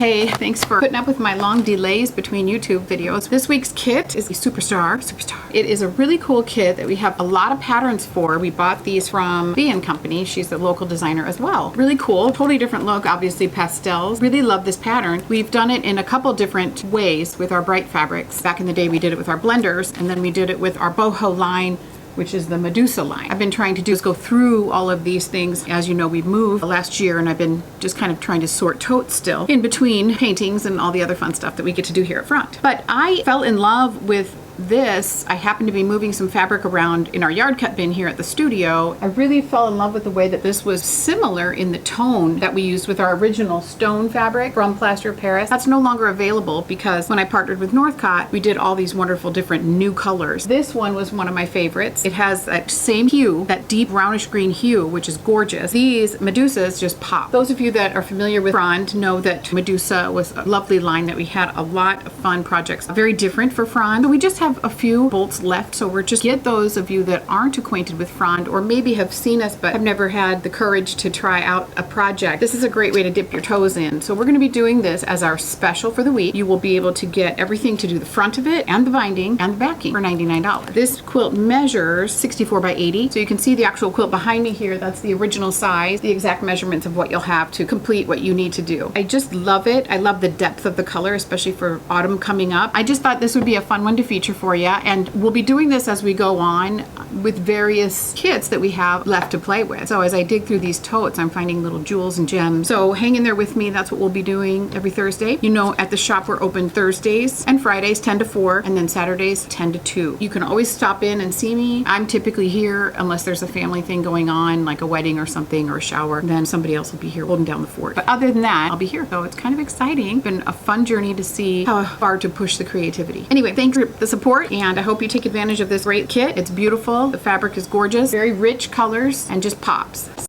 Hey, thanks for putting up with my long delays between YouTube videos. This week's kit is a Superstar. It is a really cool kit that we have a lot of patterns for. We bought these from B & Company. She's a local designer as well. Really cool, totally different look, obviously pastels. Really love this pattern. We've done it in a couple different ways with our bright fabrics. Back in the day we did it with our blenders, and then we did it with our boho line, which is the Medusa line. I've been trying to do is go through all of these things. As you know, we moved last year and I've been just kind of trying to sort totes still in between paintings and all the other fun stuff that we get to do here at front. But I fell in love with this. I happened to be moving some fabric around in our yard cut bin here at the studio. I really fell in love with the way that this was similar in the tone that we used with our original stone fabric from Plaster of Paris. That's no longer available because when I partnered with Northcott, we did all these wonderful different new colors. This one was one of my favorites. It has that same hue, that deep brownish green hue, which is gorgeous. These Medusas just pop. Those of you that are familiar with Frond know that Medusa was a lovely line that we had a lot of fun projects. Very different for Frond. We just have a few bolts left, so we're just get those of you that aren't acquainted with Frond or maybe have seen us but have never had the courage to try out a project. This is a great way to dip your toes in. So we're going to be doing this as our special for the week. You will be able to get everything to do the front of it and the binding and the backing for $99. This quilt measures 64 by 80, so you can see the actual quilt behind me here. That's the original size, the exact measurements of what you'll have to complete what you need to do. I just love it. I love the depth of the color, especially for autumn coming up. I just thought this would be a fun one to feature for you, and we'll be doing this as we go on with various kits that we have left to play with. So as I dig through these totes, I'm finding little jewels and gems. So hang in there with me. That's what we'll be doing every Thursday. You know, at the shop we're open Thursdays and Fridays 10 to 4, and then Saturdays 10 to 2. You can always stop in and see me. I'm typically here unless there's a family thing going on, like a wedding or something or a shower. Then somebody else will be here holding down the fort. But other than that, I'll be here. So it's kind of exciting. It's been a fun journey to see how far to push the creativity. Anyway, thanks for the support, and I hope you take advantage of this great kit. It's beautiful. The fabric is gorgeous. Very rich colors and just pops.